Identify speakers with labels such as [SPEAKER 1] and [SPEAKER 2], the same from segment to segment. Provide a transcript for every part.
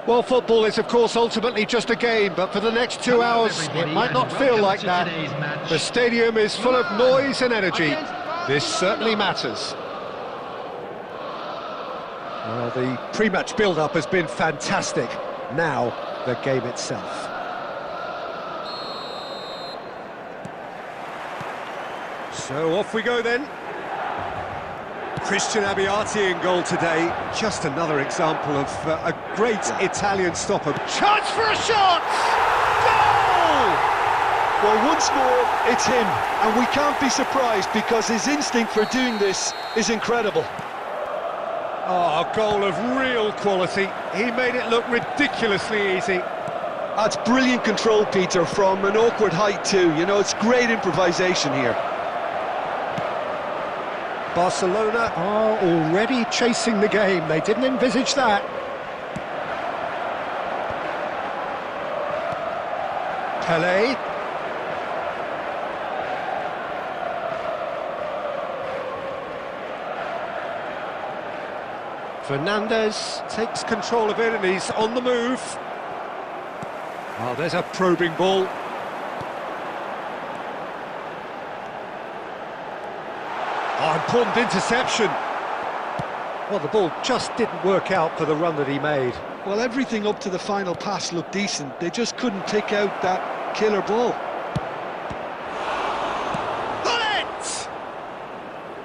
[SPEAKER 1] Well, football is, of course, ultimately just a game, but for the next 2 hours, it might not feel like that. The stadium is full of noise and energy. This certainly matters. Well, the pre-match build-up has been fantastic. Now, the game itself. So off we go then. Christian Abbiati in goal today. Just another example of a great Italian stopper. Chance for a shot! Goal!
[SPEAKER 2] Well, once more, it's him. And we can't be surprised because his instinct for doing this is incredible.
[SPEAKER 1] Oh, a goal of real quality. He made it look ridiculously easy.
[SPEAKER 2] That's brilliant control, Peter, from an awkward height too. You know, it's great improvisation here.
[SPEAKER 1] Barcelona are already chasing the game. They didn't envisage that. Pelé. Fernandez takes control of it and he's on the move. Oh, there's a probing ball. Oh, important interception. Well, the ball just didn't work out for the run that he made.
[SPEAKER 2] Well, everything up to the final pass looked decent. They just couldn't pick out that killer ball.
[SPEAKER 1] Bullet!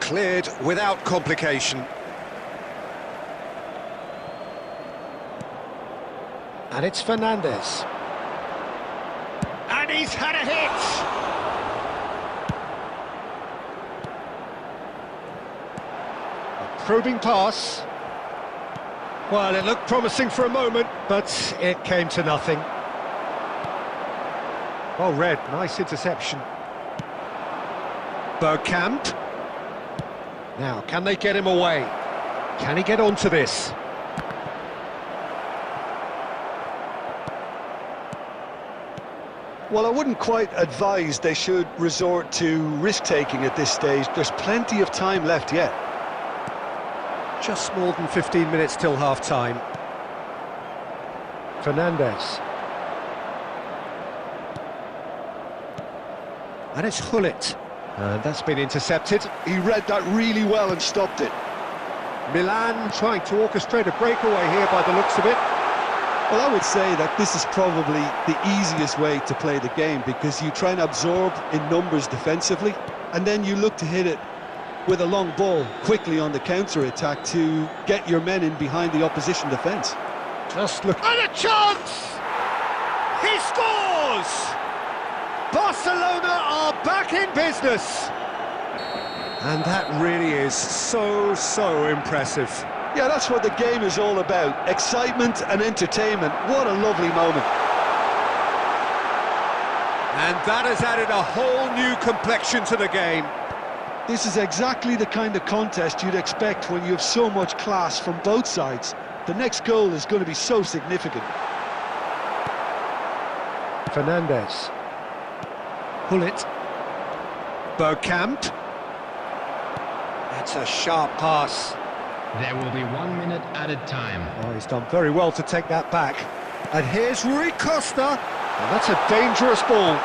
[SPEAKER 1] Cleared without complication. And it's Fernandez. And he's had a hit! Probing pass. Well, it looked promising for a moment, but it came to nothing. Well read, nice interception. Bergkamp. Now, can they get him away? Can he get onto this?
[SPEAKER 2] Well, I wouldn't quite advise they should resort to risk-taking at this stage. There's plenty of time left yet.
[SPEAKER 1] Just more than 15 minutes till half-time. Fernandez. And it's Hullet. And that's been intercepted.
[SPEAKER 2] He read that really well and stopped it.
[SPEAKER 1] Milan trying to orchestrate a breakaway here by the looks of it.
[SPEAKER 2] Well, I would say that this is probably the easiest way to play the game because you try and absorb in numbers defensively and then you look to hit it with a long ball quickly on the counter-attack to get your men in behind the opposition defence.
[SPEAKER 1] Just look... And a chance! He scores! Barcelona are back in business! And that really is so impressive.
[SPEAKER 2] Yeah, that's what the game is all about. Excitement and entertainment. What a lovely moment.
[SPEAKER 1] And that has added a whole new complexion to the game.
[SPEAKER 2] This is exactly the kind of contest you'd expect when you have so much class from both sides. The next goal is going to be so significant.
[SPEAKER 1] Fernandez. Hullet. Bergkamp. That's a sharp pass.
[SPEAKER 3] There will be 1 minute added time.
[SPEAKER 1] Oh, he's done very well to take that back. And here's Rui Costa. And that's a dangerous ball.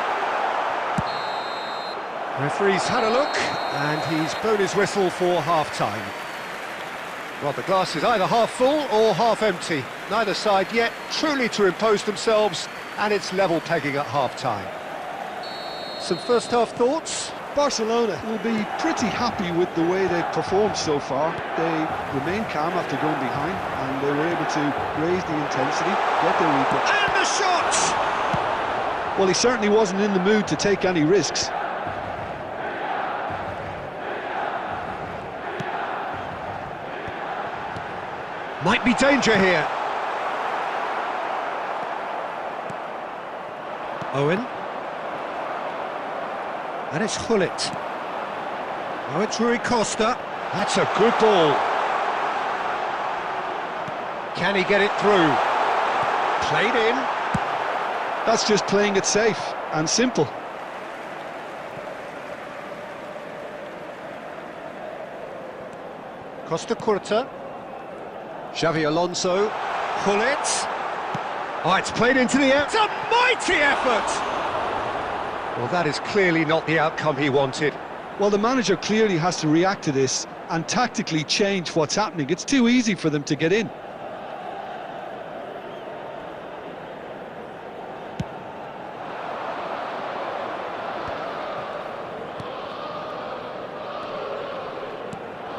[SPEAKER 1] Referee's had a look, and he's blown his whistle for half-time. Well, the glass is either half full or half empty. Neither side yet truly to impose themselves, and it's level pegging at half-time. Some first-half thoughts?
[SPEAKER 2] Barcelona will be pretty happy with the way they've performed so far. They remained calm after going behind, and they were able to raise the intensity, get their lead.
[SPEAKER 1] And the shot!
[SPEAKER 2] Well, he certainly wasn't in the mood to take any risks.
[SPEAKER 1] Might be danger here. Owen. And it's Hullet. Now it's Rui Costa. That's a good ball. Can he get it through? Played in.
[SPEAKER 2] That's just playing it safe and simple.
[SPEAKER 1] Costa Curta. Xavi Alonso. Hullet. Oh, it's played into the air. It's a mighty effort! Well, that is clearly not the outcome he wanted.
[SPEAKER 2] Well, the manager clearly has to react to this and tactically change what's happening. It's too easy for them to get in.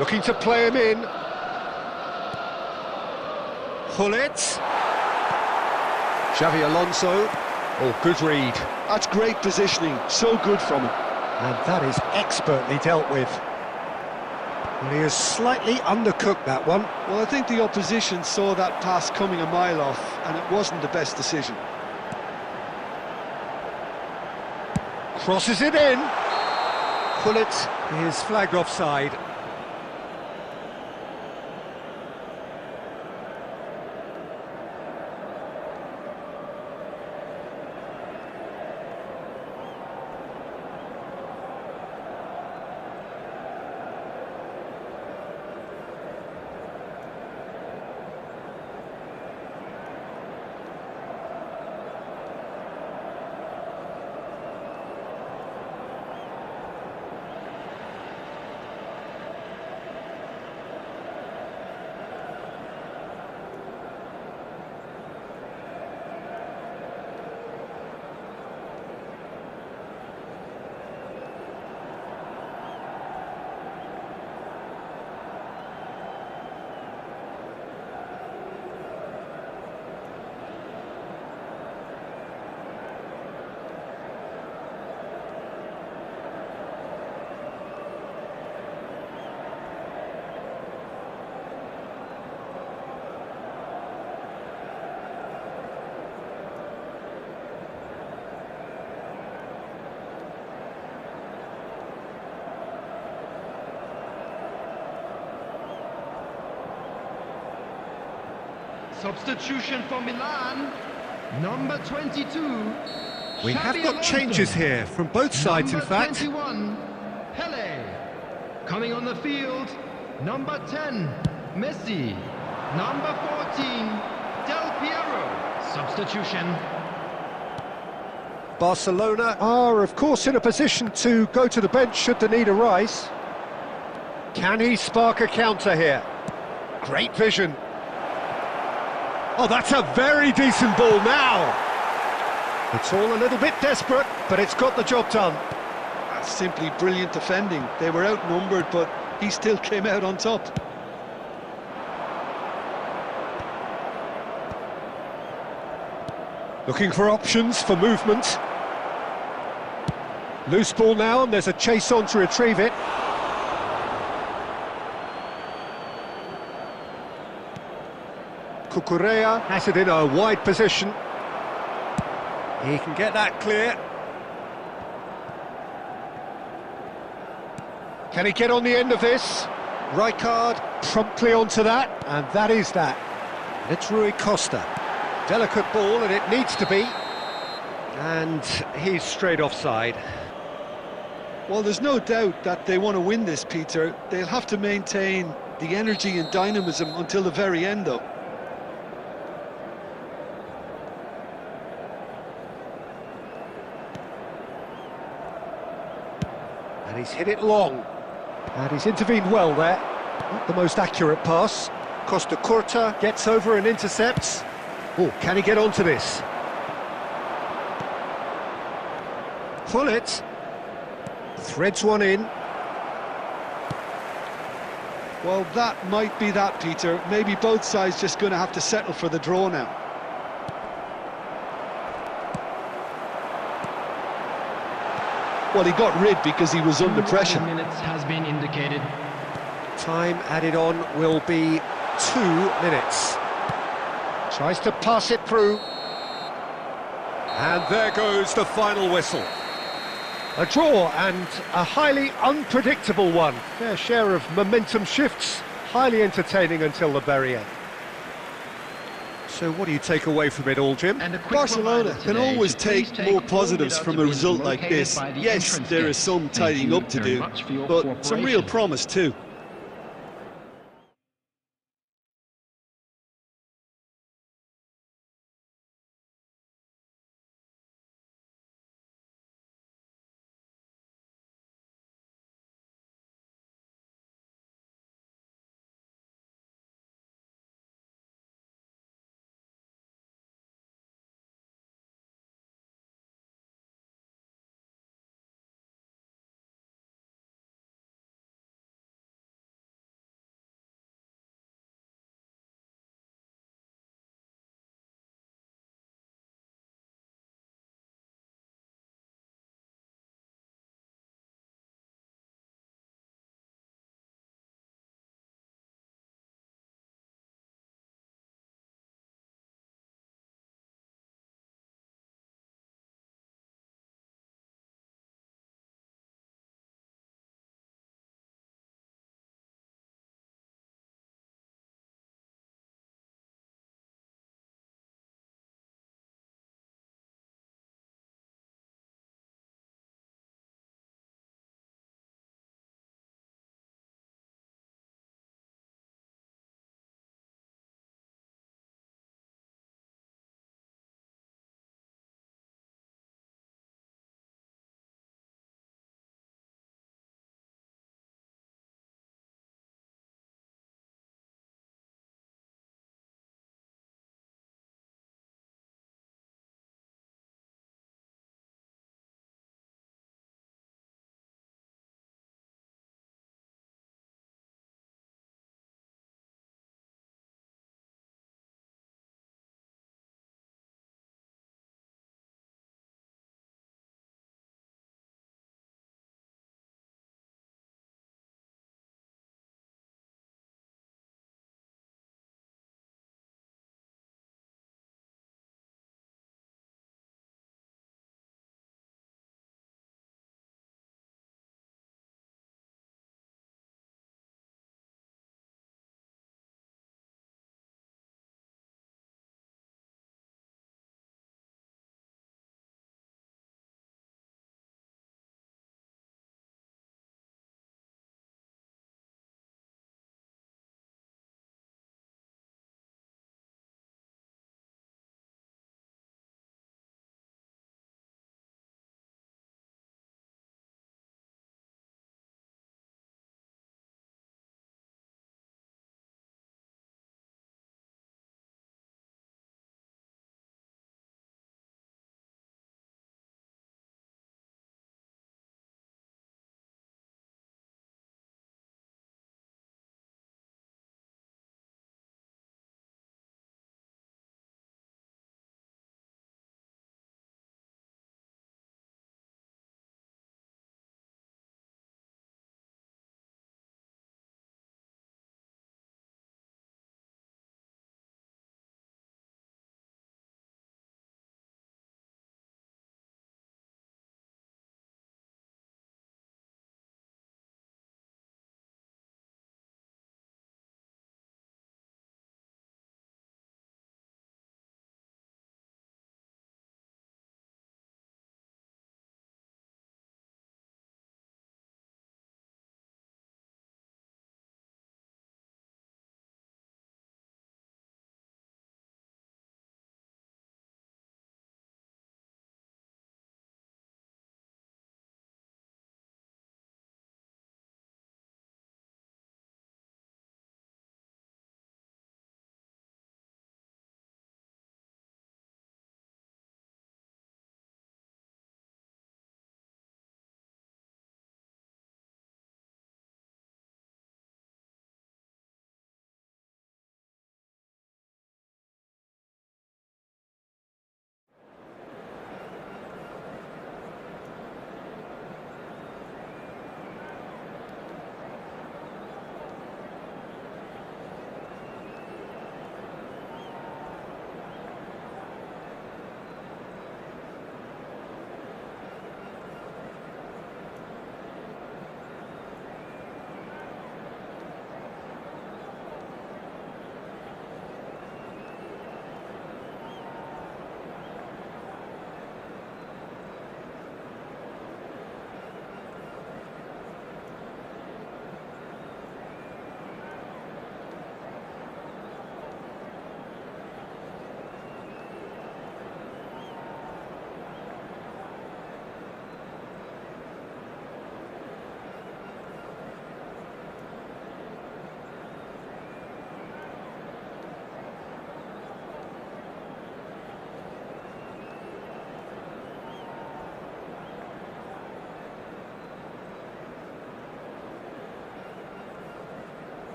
[SPEAKER 1] Looking to play him in. Hullet. Xavi Alonso. Oh, good read.
[SPEAKER 2] That's great positioning, so good from him.
[SPEAKER 1] And that is expertly dealt with. Well, he has slightly undercooked that one.
[SPEAKER 2] Well, I think the opposition saw that pass coming a mile off, and it wasn't the best decision.
[SPEAKER 1] Crosses it in. Hullet is flagged offside.
[SPEAKER 3] Substitution for Milan, number 22.
[SPEAKER 1] We have
[SPEAKER 3] Xabi
[SPEAKER 1] got
[SPEAKER 3] Alonso.
[SPEAKER 1] changes here from both sides, in
[SPEAKER 3] Number
[SPEAKER 1] fact.
[SPEAKER 3] 21, Pele. Coming on the field, number 10, Messi. Number 14, Del Piero. Substitution.
[SPEAKER 1] Barcelona are, of course, in a position to go to the bench should the need arise. Can he spark a counter here? Great vision. Oh, that's a very decent ball now. It's all a little bit desperate, but it's got the job done.
[SPEAKER 2] That's simply brilliant defending. They were outnumbered, but he still came out on top.
[SPEAKER 1] Looking for options for movement. Loose ball now, and there's a chase on to retrieve it. Cucurella has it in a wide position. He can get that clear. Can he get on the end of this? Rijkaard promptly onto that, and that is that. It's Rui Costa. Delicate ball, and it needs to be. And he's straight offside.
[SPEAKER 2] Well, there's no doubt that they want to win this, Peter. They'll have to maintain the energy and dynamism until the very end, though.
[SPEAKER 1] And he's hit it long. And he's intervened well there. Not the most accurate pass. Costa Curta gets over and intercepts. Oh, can he get onto this? Hullet threads one in.
[SPEAKER 2] Well, that might be that, Peter. Maybe both sides just going to have to settle for the draw now. Well, he got rid because he was under pressure.
[SPEAKER 3] 2 minutes has been indicated.
[SPEAKER 1] Time added on will be 2 minutes. Tries to pass it through. And there goes the final whistle. A draw, and a highly unpredictable one. Fair share of momentum shifts, highly entertaining until the very end. So what do you take away from it all, Jim?
[SPEAKER 3] And a quick
[SPEAKER 2] Barcelona
[SPEAKER 3] reminder
[SPEAKER 2] can
[SPEAKER 3] today
[SPEAKER 2] always
[SPEAKER 3] to please
[SPEAKER 2] take more
[SPEAKER 3] all
[SPEAKER 2] positives from a
[SPEAKER 3] deductibles
[SPEAKER 2] result like
[SPEAKER 3] located
[SPEAKER 2] this.
[SPEAKER 3] by the
[SPEAKER 2] Yes,
[SPEAKER 3] entrance
[SPEAKER 2] there
[SPEAKER 3] gate.
[SPEAKER 2] is some
[SPEAKER 3] Thank
[SPEAKER 2] tidying
[SPEAKER 3] you
[SPEAKER 2] up to
[SPEAKER 3] very
[SPEAKER 2] do,
[SPEAKER 3] much for your
[SPEAKER 2] but some real
[SPEAKER 3] cooperation.
[SPEAKER 2] promise too.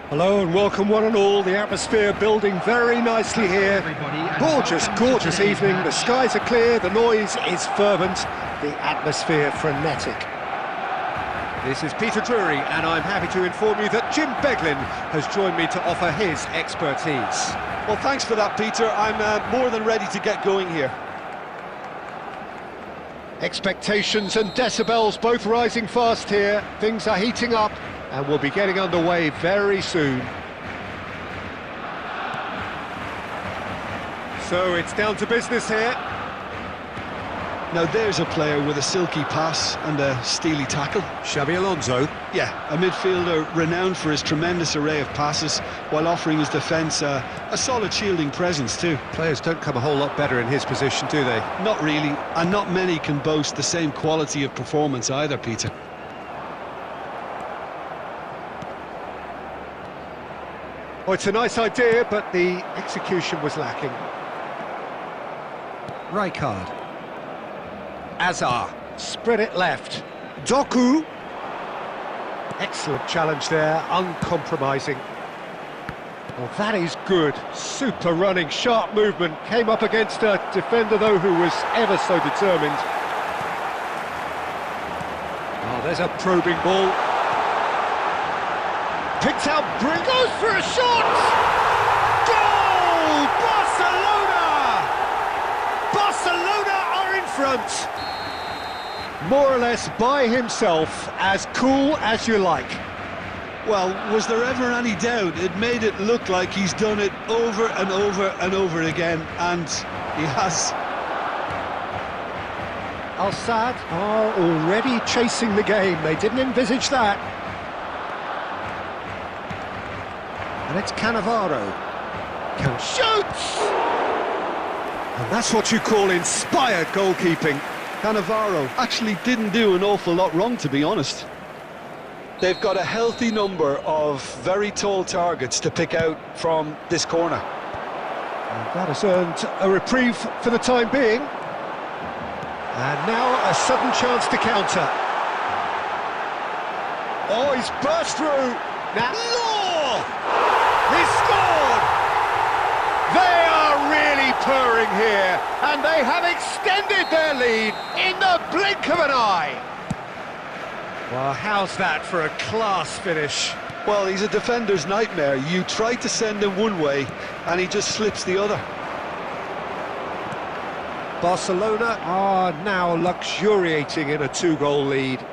[SPEAKER 1] Hello and welcome one and all. The atmosphere building very nicely here. Gorgeous, gorgeous evening. The skies are clear, the noise is fervent, the atmosphere frenetic. This is Peter Drury and I'm happy to inform you that Jim Beglin has joined me to offer his expertise.
[SPEAKER 2] Well, thanks for that, Peter. I'm more than ready to get going here.
[SPEAKER 1] Expectations and decibels both rising fast here. Things are heating up and we'll be getting underway very soon. So it's down to business here.
[SPEAKER 2] Now there's a player with a silky pass and a steely tackle.
[SPEAKER 1] Xabi Alonso.
[SPEAKER 2] Yeah, a midfielder renowned for his tremendous array of passes while offering his defence a solid shielding presence too.
[SPEAKER 1] Players don't come a whole lot better in his position, do they?
[SPEAKER 2] Not really, and not many can boast the same quality of performance either, Peter.
[SPEAKER 1] Oh, it's a nice idea, but the execution was lacking. Rijkaard. Azar. Spread it left. Doku. Excellent challenge there, uncompromising. Well, that is good. Super running, sharp movement. Came up against a defender, though, who was ever so determined. Oh, there's a probing ball. Picked out, goes for a shot! Goal! Barcelona! Barcelona are in front! More or less by himself, as cool as you like.
[SPEAKER 2] Well, was there ever any doubt? It made it look like he's done it over and over and over again, and he has.
[SPEAKER 1] Al-Sadd are already chasing the game. They didn't envisage that. And it's Cannavaro. Can shoots! And that's what you call inspired goalkeeping.
[SPEAKER 2] Cannavaro actually didn't do an awful lot wrong, to be honest. They've got a healthy number of very tall targets to pick out from this corner.
[SPEAKER 1] And that has earned a reprieve for the time being. And now a sudden chance to counter. Oh, he's burst through. Now, Law! He scored! They are really purring here, and they have extended their lead in the blink of an eye. Well, how's that for a class finish?
[SPEAKER 2] Well, he's a defender's nightmare. You try to send him one way, and he just slips the other.
[SPEAKER 1] Barcelona are now luxuriating in a two-goal lead.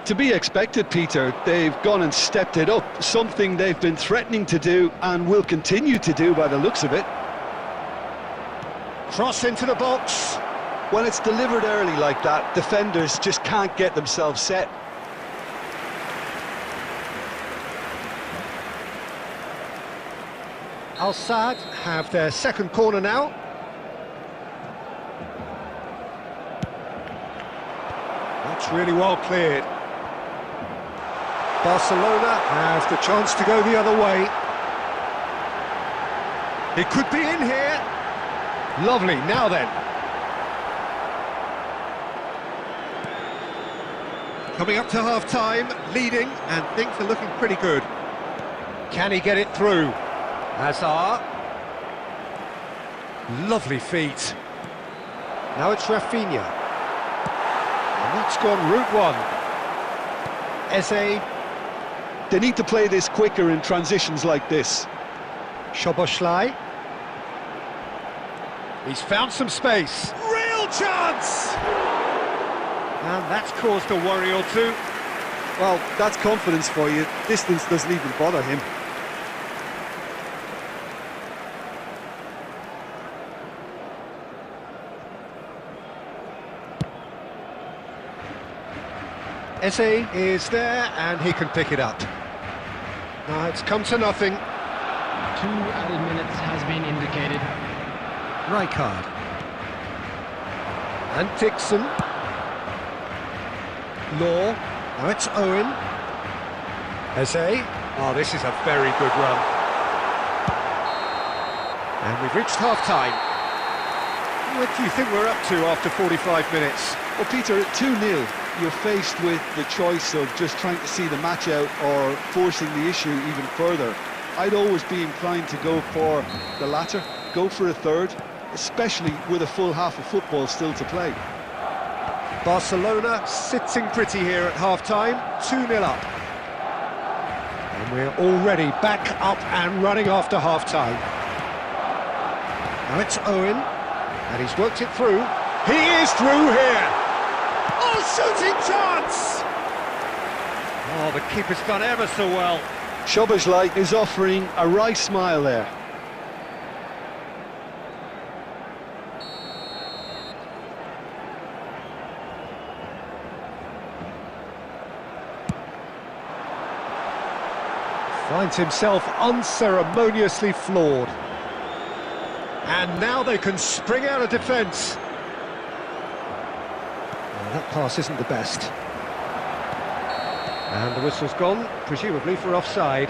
[SPEAKER 2] To be expected, Peter. They've gone and stepped it up, something they've been threatening to do and will continue to do by the looks of it.
[SPEAKER 1] Cross into the box.
[SPEAKER 2] When it's delivered early like that, defenders just can't get themselves set.
[SPEAKER 1] Al-Sadd have their second corner now. That's really well cleared. Barcelona have the chance to go the other way. It could be in here. Lovely, now then. Coming up to half-time, leading, and things are looking pretty good. Can he get it through? Azar. Lovely feet. Now it's Rafinha. And that's gone route one. Eze.
[SPEAKER 2] They need to play this quicker in transitions like this.
[SPEAKER 1] Szoboszlai. He's found some space. Real chance! And that's caused a worry or two.
[SPEAKER 2] Well, that's confidence for you. Distance doesn't even bother him.
[SPEAKER 1] Eze is there and he can pick it up. Now it's come to nothing.
[SPEAKER 3] 2 added minutes has been indicated.
[SPEAKER 1] Rijkaard. And Dixon. Law. Now it's Owen. Eze. Oh, this is a very good run. And we've reached half-time. What do you think we're up to after 45 minutes?
[SPEAKER 2] Well, Peter, at 2-0, you're faced with the choice of just trying to see the match out or forcing the issue even further. I'd always be inclined to go for the latter, go for a third, especially with a full half of football still to play.
[SPEAKER 1] Barcelona sitting pretty here at half-time, 2-0 up. And we're already back up and running after half-time. Now it's Owen, and he's worked it through. He is through here! Oh, shooting chance! Oh, the keeper's done ever so well.
[SPEAKER 2] Szoboszlai is offering a wry smile there.
[SPEAKER 1] Finds himself unceremoniously floored. And now they can spring out of defence. Well, that pass isn't the best. And the whistle's gone, presumably for offside.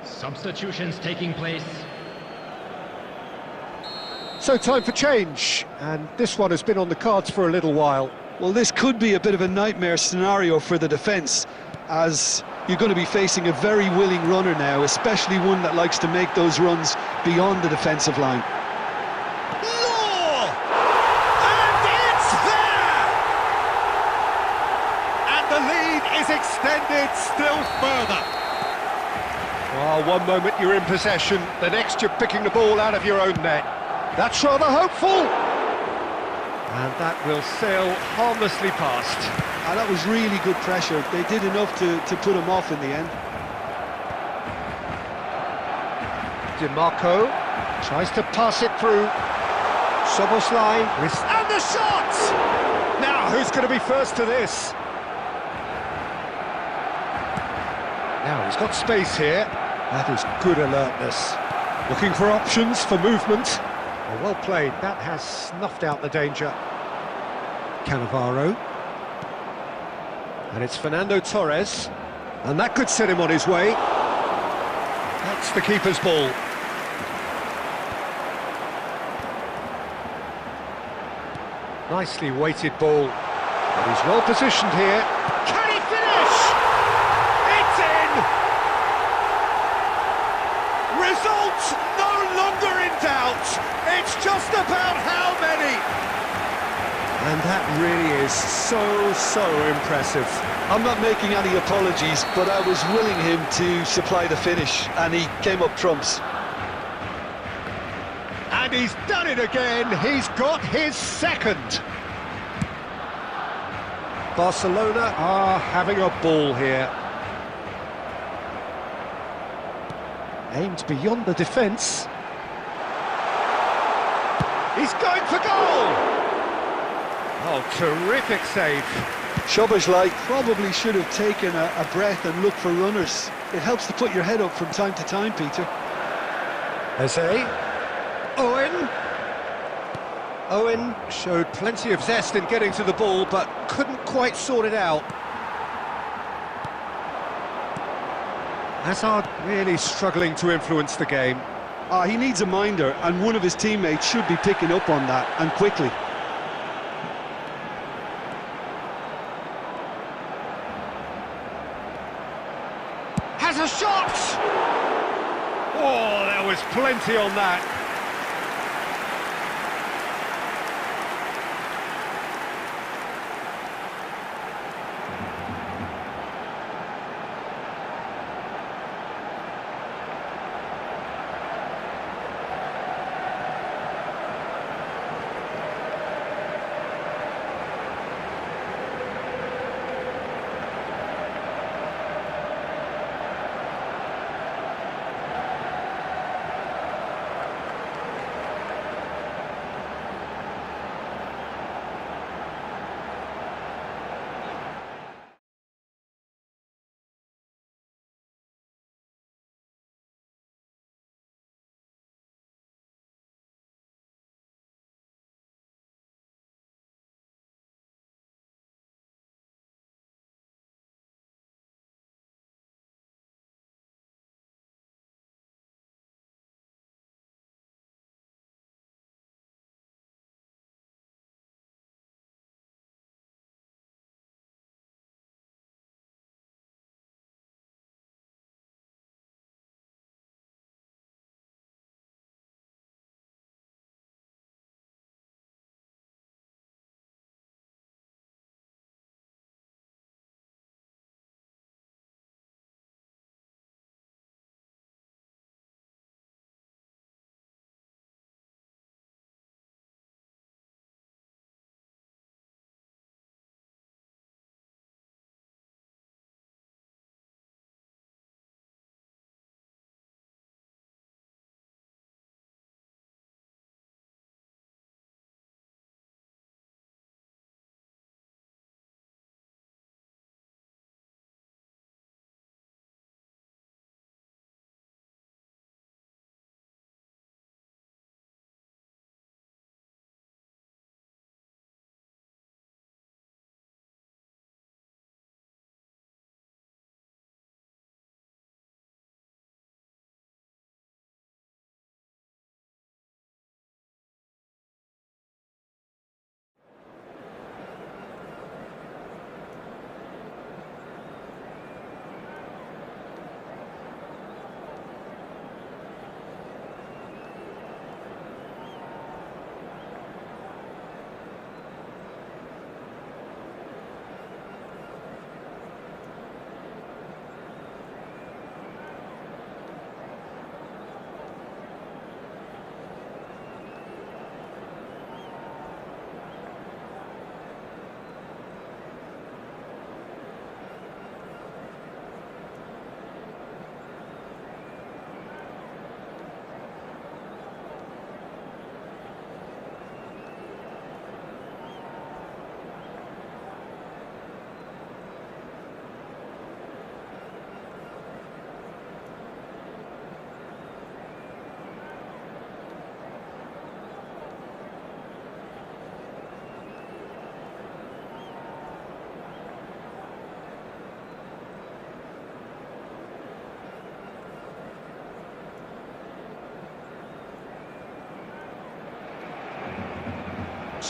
[SPEAKER 3] Substitutions taking place.
[SPEAKER 1] So time for change, and this one has been on the cards for a little while.
[SPEAKER 2] Well, this could be a bit of a nightmare scenario for the defence, as you're going to be facing a very willing runner now, especially one that likes to make those runs beyond the defensive line.
[SPEAKER 1] Law! And it's there! And the lead is extended still further. Oh, one moment you're in possession, the next you're picking the ball out of your own net. That's rather hopeful. And that will sail harmlessly past.
[SPEAKER 2] And that was really good pressure. They did enough to put him off in the end.
[SPEAKER 1] DiMarco tries to pass it through. Szoboszlai and the shot! Now, who's going to be first to this? Now, he's got space here. That is good alertness. Looking for options for movement. Oh, well played. That has snuffed out the danger. Cannavaro. And it's Fernando Torres. And that could set him on his way. That's the keeper's ball. Nicely weighted ball. And he's well positioned here. Can he finish? It's in! Result no longer in doubt. It's just about how many. And that really is so impressive.
[SPEAKER 2] I'm not making any apologies, but I was willing him to supply the finish, and he came up trumps.
[SPEAKER 1] And he's done it again. He's got his second. Barcelona are having a ball here. Aimed beyond the defence. He's going for goal! Oh, terrific save.
[SPEAKER 2] Szoboszlai probably should have taken a breath and looked for runners. It helps to put your head up from time to time, Peter.
[SPEAKER 1] Eze. Owen. Owen showed plenty of zest in getting to the ball, but couldn't quite sort it out. Hazard really struggling to influence the game.
[SPEAKER 2] He needs a minder, and one of his teammates should be picking up on that, and quickly.
[SPEAKER 1] Has a shot! Oh, there was plenty on that.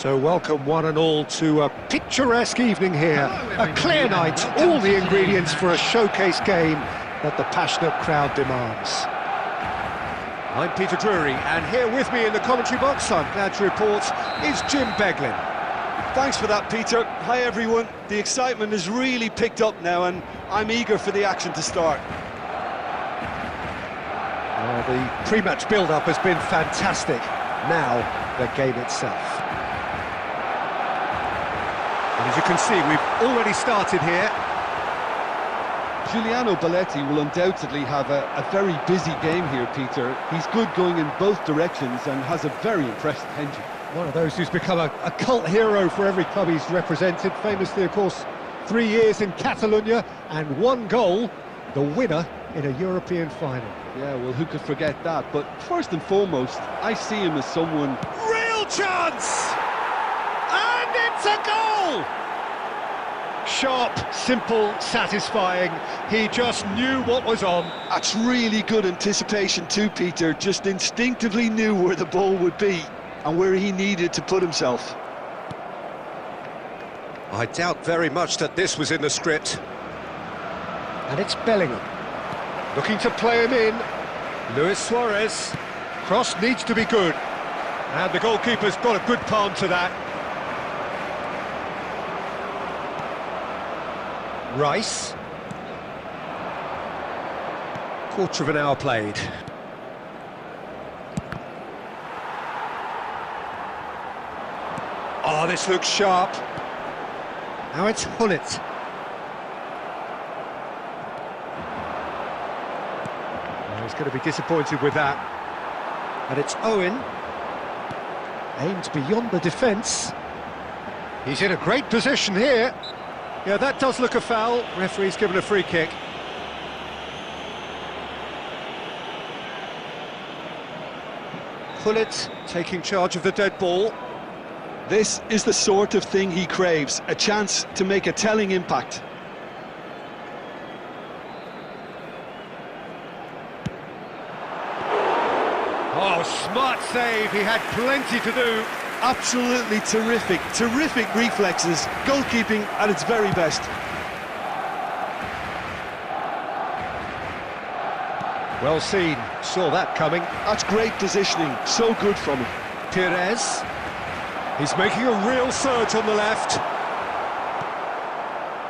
[SPEAKER 1] So welcome one and all to a picturesque evening here, a clear night, all the ingredients for a showcase game that the passionate crowd demands. I'm Peter Drury, and here with me in the commentary box, I'm glad to report, is Jim Beglin.
[SPEAKER 2] Thanks for that, Peter. Hi everyone. The excitement has really picked up now and I'm eager for the action to start.
[SPEAKER 1] Well, the pre-match build-up has been fantastic. Now, the game itself. And as you can see, we've already started here.
[SPEAKER 2] Giuliano Belletti will undoubtedly have a very busy game here, Peter. He's good going in both directions and has a very impressive engine.
[SPEAKER 1] One of those who's become a cult hero for every club he's represented. Famously, of course, 3 years in Catalonia and 1 goal, the winner in a European final.
[SPEAKER 2] Yeah, well, who could forget that? But first and foremost, I see him as someone...
[SPEAKER 1] Real chance! And it's a goal! Sharp, simple, satisfying. He just knew what was on.
[SPEAKER 2] That's really good anticipation too, Peter. Just instinctively knew where the ball would be and where he needed to put himself.
[SPEAKER 1] I doubt very much that this was in the script. And it's Bellingham. Looking to play him in. Luis Suarez. Cross needs to be good. And the goalkeeper's got a good palm to that. Rice. Quarter of an hour played. Oh, this looks sharp. Now it's Hullet. He's going to be disappointed with that. And it's Owen. Aimed beyond the defence. He's in a great position here. Yeah, that does look a foul. Referee's given a free kick. Hullet taking charge of the dead ball.
[SPEAKER 2] This is the sort of thing he craves, a chance to make a telling impact.
[SPEAKER 1] Oh, smart save, he had plenty to do.
[SPEAKER 2] Absolutely terrific reflexes, goalkeeping at its very best.
[SPEAKER 1] Well seen, saw that coming.
[SPEAKER 2] That's great positioning, so good from him.
[SPEAKER 1] Perez, he's making a real surge on the left.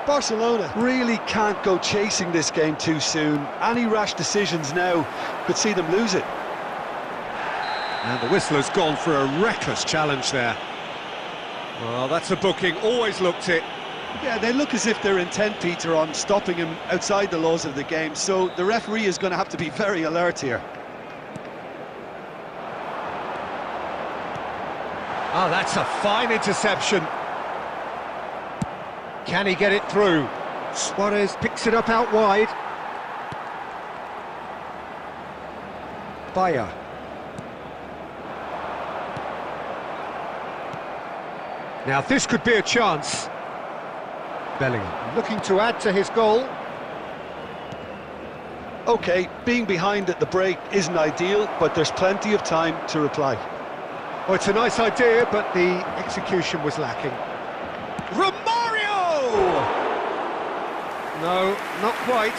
[SPEAKER 2] Barcelona really can't go chasing this game too soon. Any rash decisions now could see them lose it.
[SPEAKER 1] And the whistle has gone for a reckless challenge there. Well, that's a booking, always looked it.
[SPEAKER 2] Yeah, they look as if they're intent, Peter, on stopping him outside the laws of the game, so the referee is going to have to be very alert here.
[SPEAKER 1] Oh, that's a fine interception. Can he get it through? Suarez picks it up out wide. Bayer. Now this could be a chance. Bellingham looking to add to his goal.
[SPEAKER 2] OK, being behind at the break isn't ideal, but there's plenty of time to reply.
[SPEAKER 1] Oh, it's a nice idea, but the execution was lacking. Romario! No, not quite.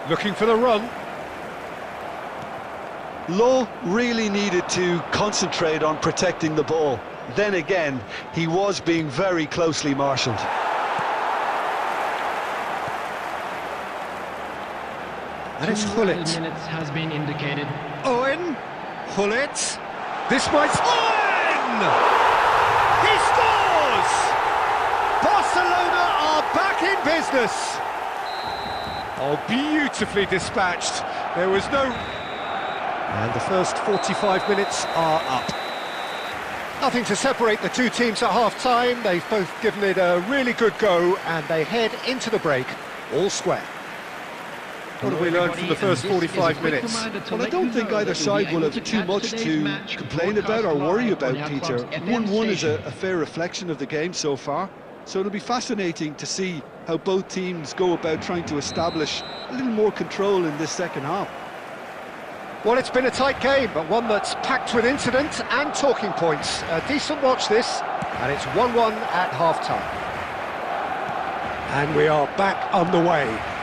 [SPEAKER 1] Looking for the run.
[SPEAKER 2] Law really needed to concentrate on protecting the ball. Then again, he was being very closely marshalled.
[SPEAKER 1] And it's Hullet.
[SPEAKER 3] Minutes has been indicated.
[SPEAKER 1] Owen. Hullet. This might... Owen! He scores! Barcelona are back in business. Oh, beautifully dispatched. There was no... And the first 45 minutes are up. Nothing to separate the two teams at half-time. They've both given it a really good go, and they head into the break all square. What have we learned from the first 45 minutes?
[SPEAKER 2] Well, I don't think either side will have too much to complain about or worry about, Peter. 1-1 is a fair reflection of the game so far, so it'll be fascinating to see how both teams go about trying to establish a little more control in this second half.
[SPEAKER 1] Well, it's been a tight game, but one that's packed with incident and talking points. A decent watch this, and it's 1-1 at half-time. And we are back underway.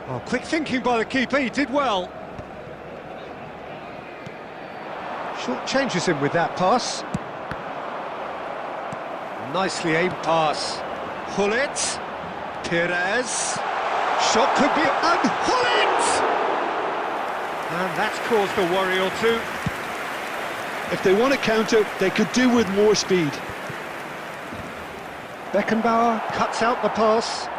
[SPEAKER 1] Oh, quick thinking by the keeper, he did well. Short changes him with that pass. Nicely aimed pass. Hullet. Perez. Shot could be... And Hullet! And that's caused a worry or two.
[SPEAKER 2] If they want to counter, they could do with more speed.
[SPEAKER 1] Beckenbauer cuts out the pass.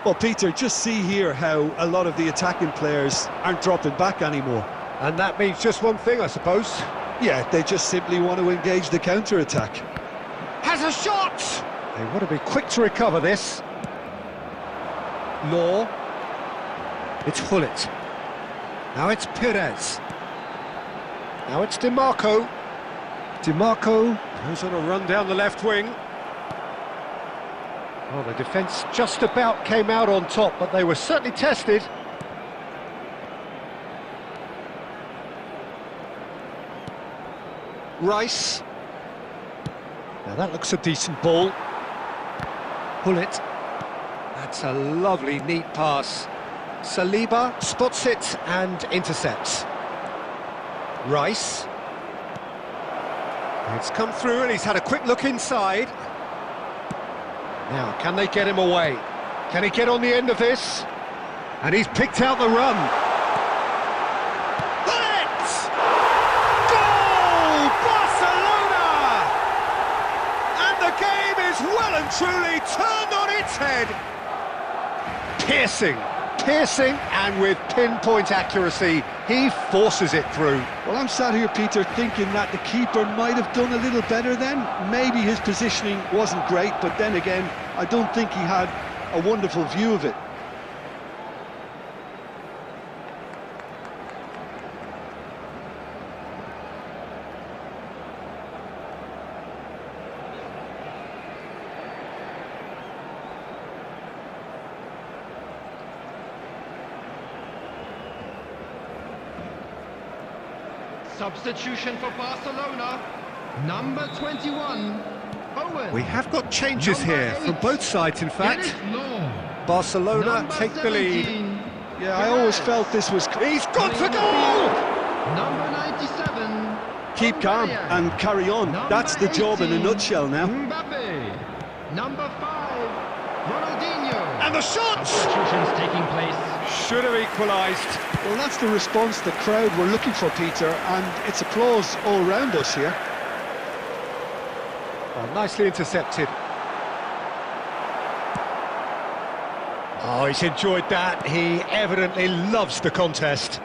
[SPEAKER 2] Well, Peter, just see here how a lot of the attacking players aren't dropping back anymore.
[SPEAKER 1] And that means just one thing, I suppose.
[SPEAKER 2] Yeah, they just simply want to engage the counter-attack.
[SPEAKER 1] Has a shot! They want to be quick to recover this. Law. It's Hullet. Now it's Perez. Now it's DiMarco. DiMarco goes on a run down the left wing. Well, the defence just about came out on top, but they were certainly tested. Rice. Now that looks a decent ball. Hullet. That's a lovely, neat pass. Saliba spots it and intercepts. Rice. It's come through and he's had a quick look inside. Now, can they get him away? Can he get on the end of this? And he's picked out the run. Hullet! Goal! Barcelona! And the game is well and truly turned on its head. Piercing, and with pinpoint accuracy, he forces it through.
[SPEAKER 2] Well, I'm sat here, Peter, thinking that the keeper might have done a little better then. Maybe his positioning wasn't great, but then again, I don't think he had a wonderful view of it.
[SPEAKER 3] Substitution for Barcelona, number 21, Owen.
[SPEAKER 1] We have got changes
[SPEAKER 3] Number
[SPEAKER 1] here
[SPEAKER 3] 8.
[SPEAKER 1] from both sides, in fact.
[SPEAKER 3] Dennis Law.
[SPEAKER 1] Barcelona
[SPEAKER 3] Number
[SPEAKER 1] take the lead.
[SPEAKER 3] 17,
[SPEAKER 2] Yeah, I always felt this was...
[SPEAKER 1] He's got the goal!
[SPEAKER 3] Number 97,
[SPEAKER 2] Keep calm
[SPEAKER 3] Aubameyang.
[SPEAKER 2] and carry on.
[SPEAKER 3] Number
[SPEAKER 2] That's the job in a
[SPEAKER 3] 18,
[SPEAKER 2] nutshell now.
[SPEAKER 3] Mbappe. Number 5, Ronaldinho.
[SPEAKER 1] And the shot!
[SPEAKER 3] Substitutions taking place.
[SPEAKER 1] Should have equalised.
[SPEAKER 2] Well, that's the response the crowd were looking for, Peter, and it's applause all round us here.
[SPEAKER 1] Oh, nicely intercepted. Oh, he's enjoyed that. He evidently loves the contest.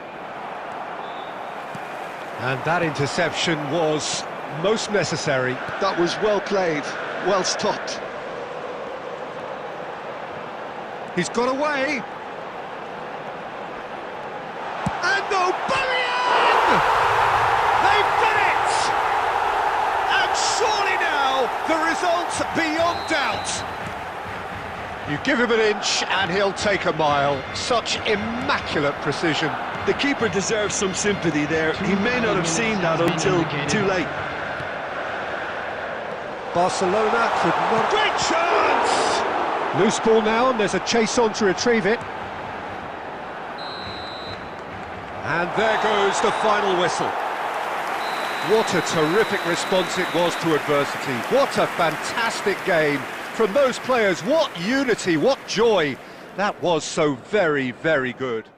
[SPEAKER 1] And that interception was most necessary.
[SPEAKER 2] That was well played, well stopped.
[SPEAKER 1] He's got away. And Aubameyang! They've done it! And surely now, the result's beyond doubt. You give him an inch and he'll take a mile. Such immaculate precision.
[SPEAKER 2] The keeper deserves some sympathy there. He may not have seen that until too late.
[SPEAKER 1] Barcelona could not... Great chance! Loose ball now, and there's a chase on to retrieve it. And there goes the final whistle. What a terrific response it was to adversity. What a fantastic game from those players. What unity, what joy. That was so very, very good.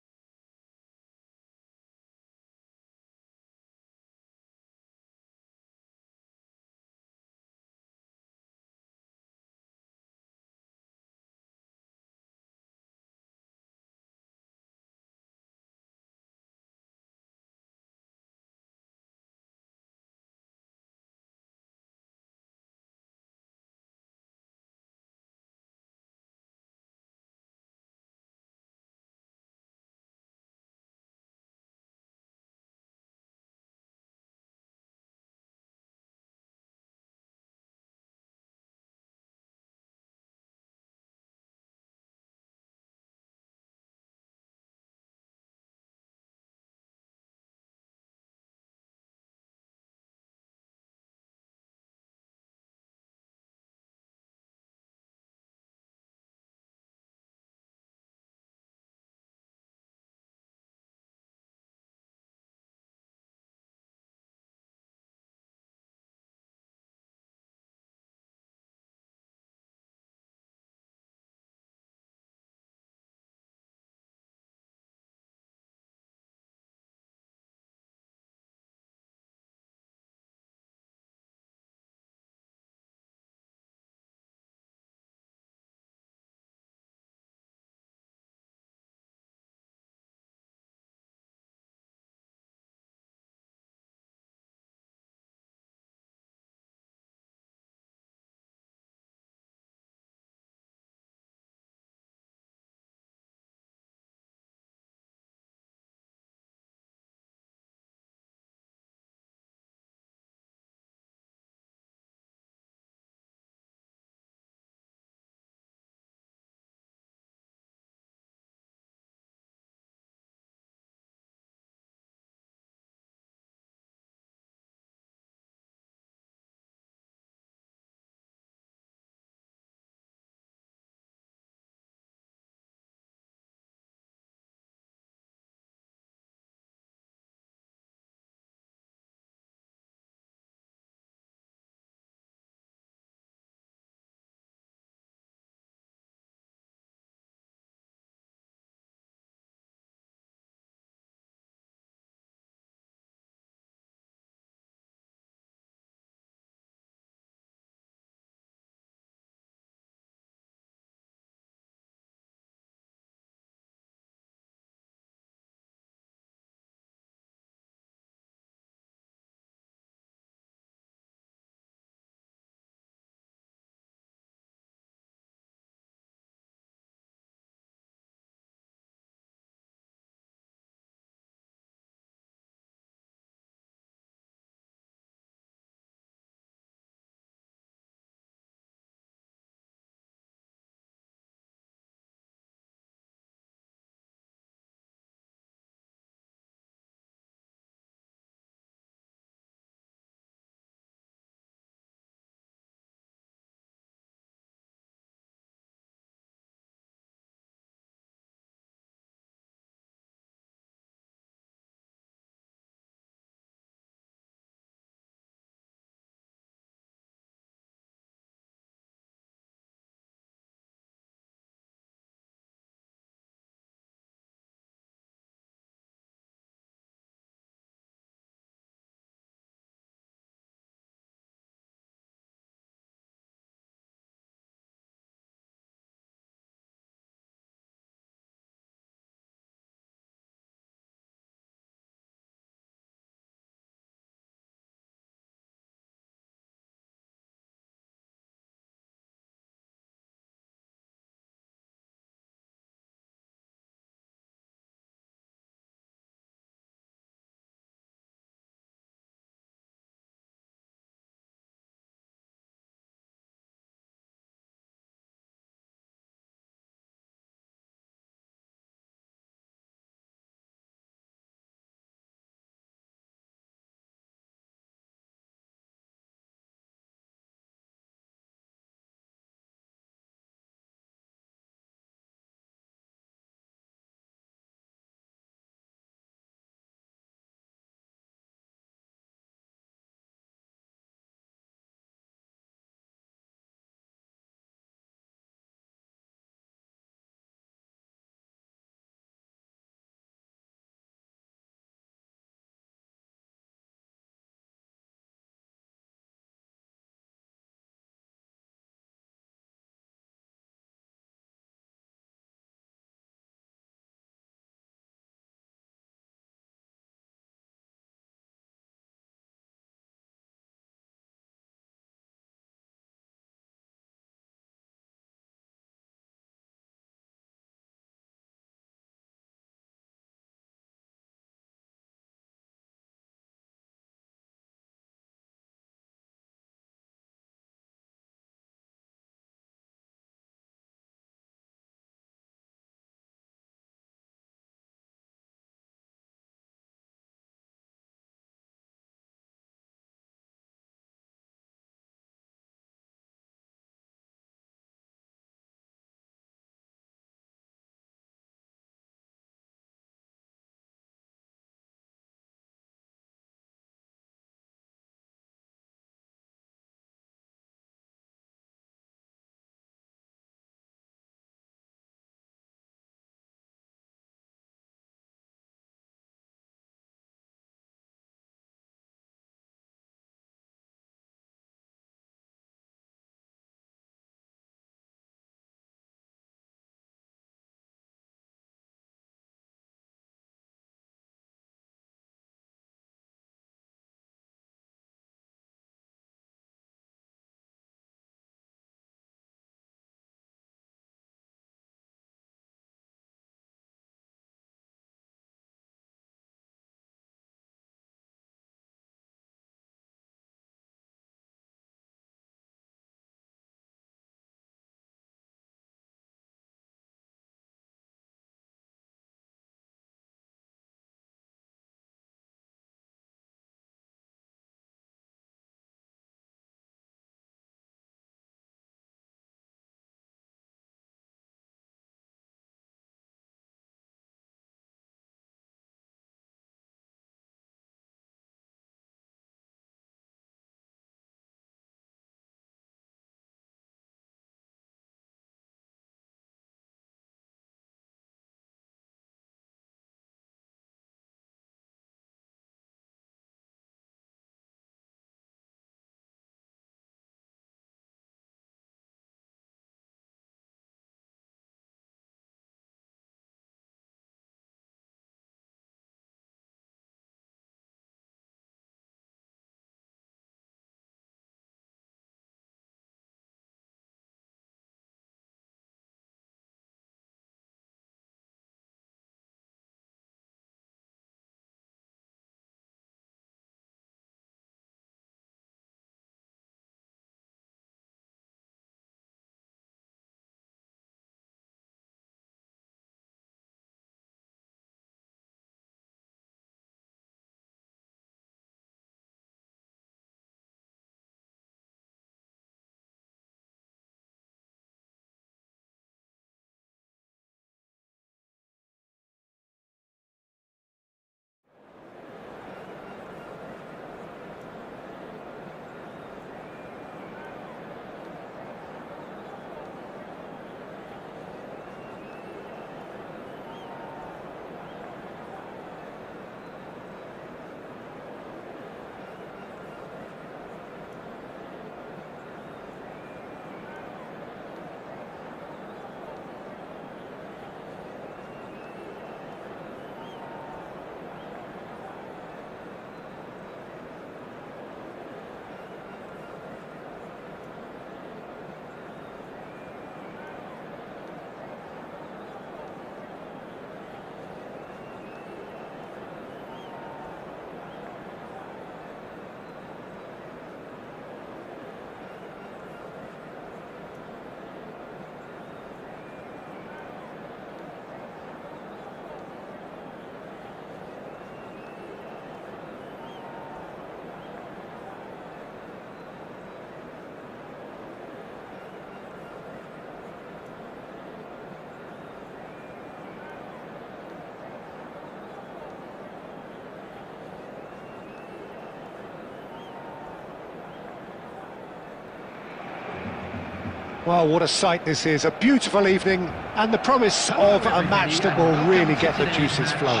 [SPEAKER 1] Well, what a sight this is, a beautiful evening, and the promise of a match that will really get the juices flowing.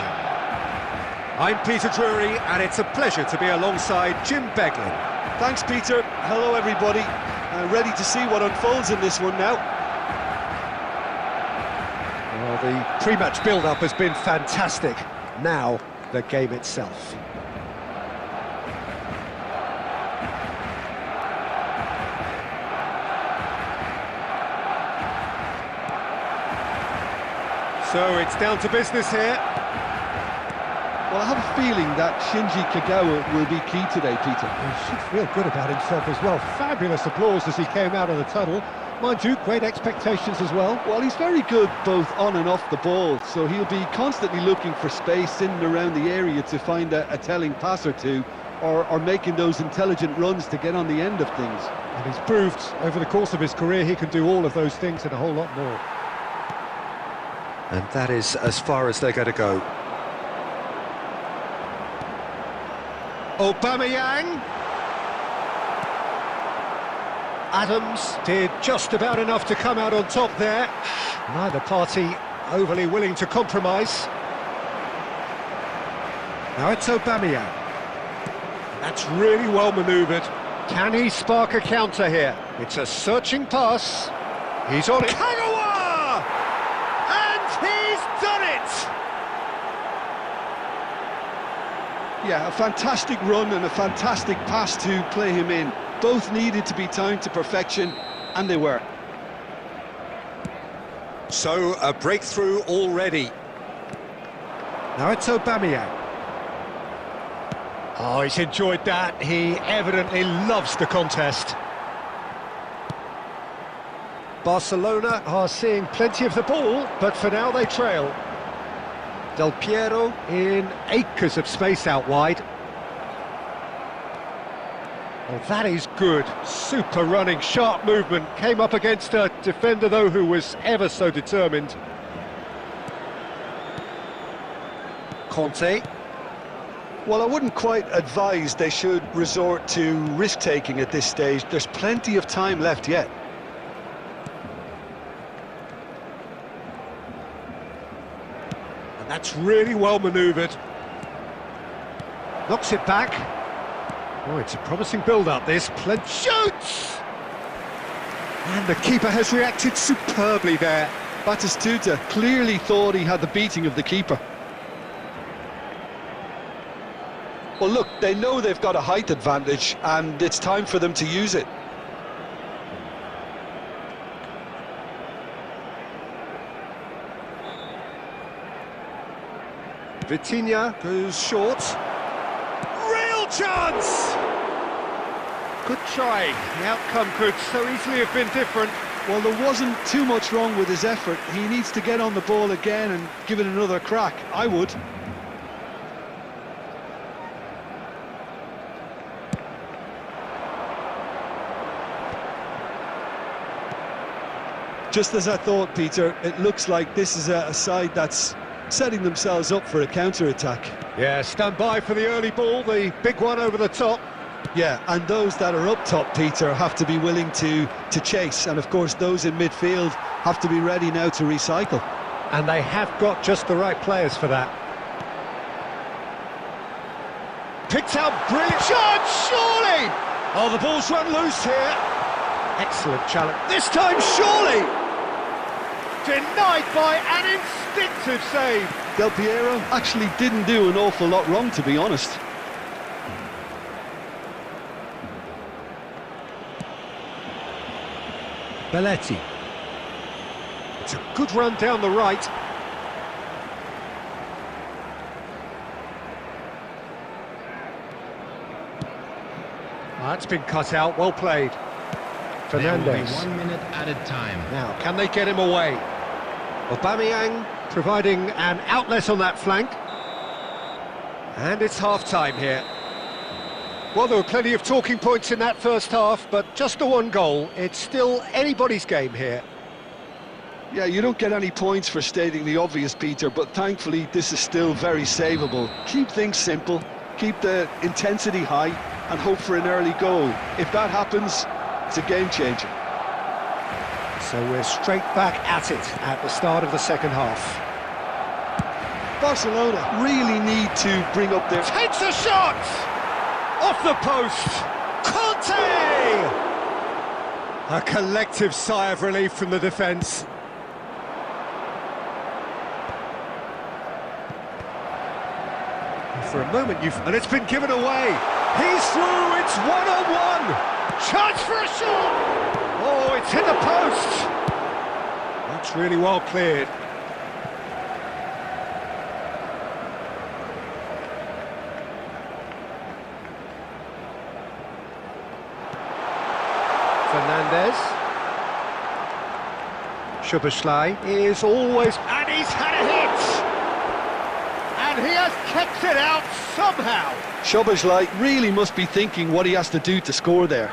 [SPEAKER 1] I'm Peter Drury, and it's a pleasure to be alongside Jim Beglin.
[SPEAKER 2] Thanks, Peter. Hello, everybody. Ready to see what unfolds in this one now.
[SPEAKER 1] Well, the pre-match build-up has been fantastic. Now, the game itself. So it's down to business here.
[SPEAKER 2] Well, I have a feeling that Shinji Kagawa will be key today, Peter.
[SPEAKER 1] He should feel good about himself as well. Fabulous applause as he came out of the tunnel. Mind you, great expectations as well.
[SPEAKER 2] Well, he's very good both on and off the ball, so he'll be constantly looking for space in and around the area to find a telling pass or two, or making those intelligent runs to get on the end of things.
[SPEAKER 1] And he's proved over the course of his career he can do all of those things and a whole lot more. And that is as far as they're going to go. Aubameyang. Adams did just about enough to come out on top there. Neither party overly willing to compromise. Now it's Aubameyang. That's really well manoeuvred. Can he spark a counter here? It's a searching pass. He's on it. Kagawa! And he's done it!
[SPEAKER 2] Yeah, a fantastic run and a fantastic pass to play him in. Both needed to be timed to perfection, and they were.
[SPEAKER 1] So, a breakthrough already. Now it's Aubameyang. Oh, he's enjoyed that. He evidently loves the contest. Barcelona are seeing plenty of the ball, but for now they trail. Del Piero in acres of space out wide. Well, that is good. Super running, sharp movement. Came up against a defender, though, who was ever so determined. Conte.
[SPEAKER 2] Well, I wouldn't quite advise they should resort to risk-taking at this stage. There's plenty of time left yet.
[SPEAKER 1] That's really well manoeuvred. Knocks it back. Oh, it's a promising build-up, this. Shoots! And the keeper has reacted superbly there.
[SPEAKER 2] Batistuta clearly thought he had the beating of the keeper. Well, look, they know they've got a height advantage, and it's time for them to use it.
[SPEAKER 1] Vitinha goes short. Real chance! Good try. The outcome could so easily have been different.
[SPEAKER 2] Well, there wasn't too much wrong with his effort. He needs to get on the ball again and give it another crack. I would. Just as I thought, Peter, it looks like this is a side that's setting themselves up for a counter-attack.
[SPEAKER 1] Yeah, stand by for the early ball, the big one over the top.
[SPEAKER 2] Yeah, and those that are up top, Peter, have to be willing to chase, and of course those in midfield have to be ready now to recycle.
[SPEAKER 1] And they have got just the right players for that. Picked out, brilliant shot, surely! Oh, the ball's run loose here. Excellent challenge. This time, surely! Denied by an instinctive save.
[SPEAKER 2] Del Piero actually didn't do an awful lot wrong, to be honest.
[SPEAKER 1] Belletti. It's a good run down the right. That's been cut out, well played. Fernandez.
[SPEAKER 3] 1 minute added time.
[SPEAKER 1] Now, can they get him away? Aubameyang providing an outlet on that flank. And it's half-time here. Well, there were plenty of talking points in that first half, but just the one goal. It's still anybody's game here.
[SPEAKER 2] Yeah, you don't get any points for stating the obvious, Peter, but thankfully this is still very savable. Keep things simple, keep the intensity high, and hope for an early goal. If that happens, it's a game changer.
[SPEAKER 1] So we're straight back at it at the start of the second half.
[SPEAKER 2] Barcelona really need to bring up their...
[SPEAKER 1] Takes a shot! Off the post! Conte! A collective sigh of relief from the defence. For a moment and it's been given away. He's through, it's one-on-one. Chance for a shot! Oh, it's hit the post. That's really well cleared. Fernandez. Szoboszlai is always... And he's had a hit! And he has kept it out somehow.
[SPEAKER 2] Szoboszlai really must be thinking what he has to do to score there.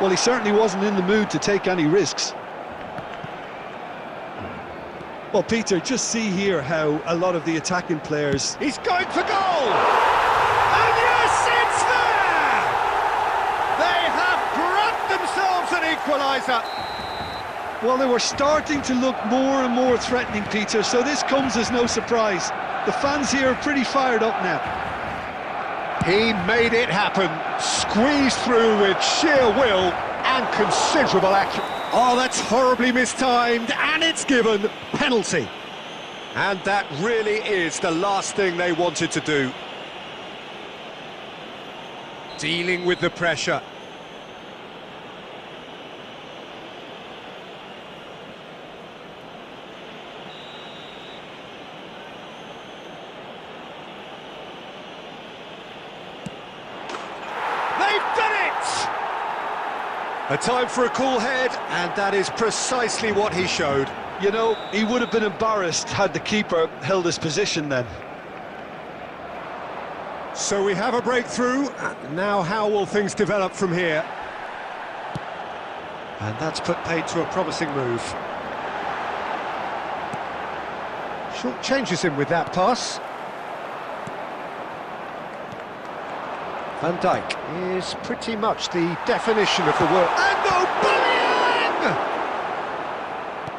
[SPEAKER 2] Well, he certainly wasn't in the mood to take any risks. Well, Peter, just see here how a lot of the attacking players...
[SPEAKER 1] He's going for goal! And yes, it's there! They have grabbed themselves an equaliser.
[SPEAKER 2] Well, they were starting to look more and more threatening, Peter, so this comes as no surprise. The fans here are pretty fired up now.
[SPEAKER 1] He made it happen, squeezed through with sheer will and considerable accuracy. Oh, that's horribly mistimed, and it's given penalty. And that really is the last thing they wanted to do. Dealing with the pressure. They've done it! A time for a cool head, and that is precisely what he showed.
[SPEAKER 2] You know, he would have been embarrassed had the keeper held his position then.
[SPEAKER 1] So we have a breakthrough. Now how will things develop from here? And that's put paid to a promising move. Short changes him with that pass. Van Dijk is pretty much the definition of the word. And Aubameyang!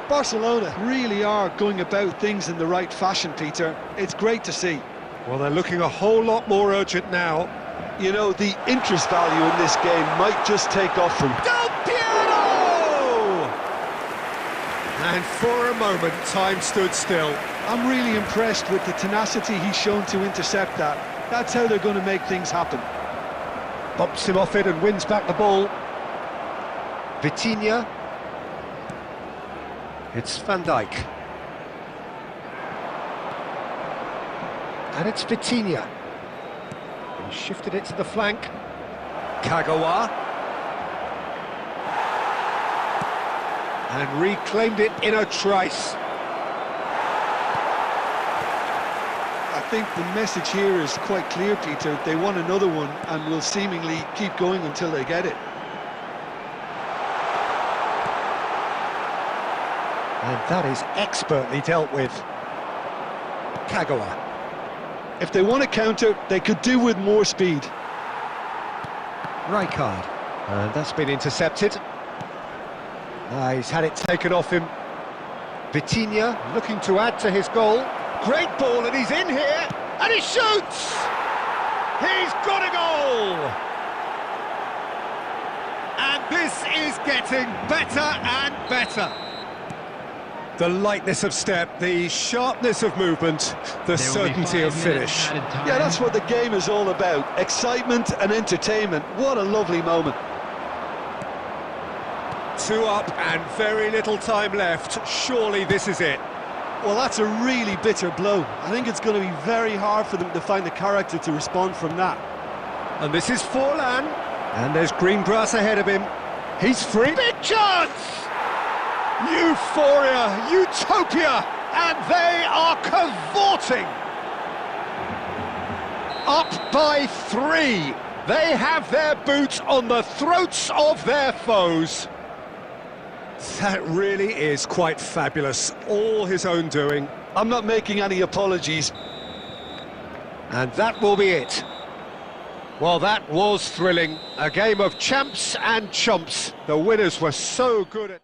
[SPEAKER 2] Barcelona really are going about things in the right fashion, Peter. It's great to see.
[SPEAKER 1] Well, they're looking a whole lot more urgent now.
[SPEAKER 2] You know, the interest value in this game might just take off from...
[SPEAKER 1] Del Piero! And for a moment, time stood still.
[SPEAKER 2] I'm really impressed with the tenacity he's shown to intercept that. That's how they're going to make things happen.
[SPEAKER 1] Bumps him off it and wins back the ball. Vitinha. It's Van Dijk. And it's Vitinha. He shifted it to the flank. Kagawa. And reclaimed it in a trice.
[SPEAKER 2] I think the message here is quite clear, Peter. They want another one and will seemingly keep going until they get it.
[SPEAKER 1] And that is expertly dealt with. Kagawa.
[SPEAKER 2] If they want to counter, they could do with more speed.
[SPEAKER 1] Rijkaard. And that's been intercepted. He's had it taken off him. Vitinha looking to add to his goal. Great ball, and he's in here, and he shoots! He's got a goal! And this is getting better and better. The lightness of step, the sharpness of movement, the certainty of finish.
[SPEAKER 2] Yeah, that's what the game is all about. Excitement and entertainment. What a lovely moment.
[SPEAKER 1] 2 up and very little time left. Surely this is it.
[SPEAKER 2] Well, that's a really bitter blow. I think it's going to be very hard for them to find the character to respond from that.
[SPEAKER 1] And this is Forlan. And there's green grass ahead of him. He's free. Big chance! Euphoria, utopia, and they are cavorting. Up by 3. They have their boots on the throats of their foes. That really is quite fabulous. All his own doing.
[SPEAKER 2] I'm not making any apologies.
[SPEAKER 1] And that will be it. Well, that was thrilling. A game of champs and chumps. The winners were so good at...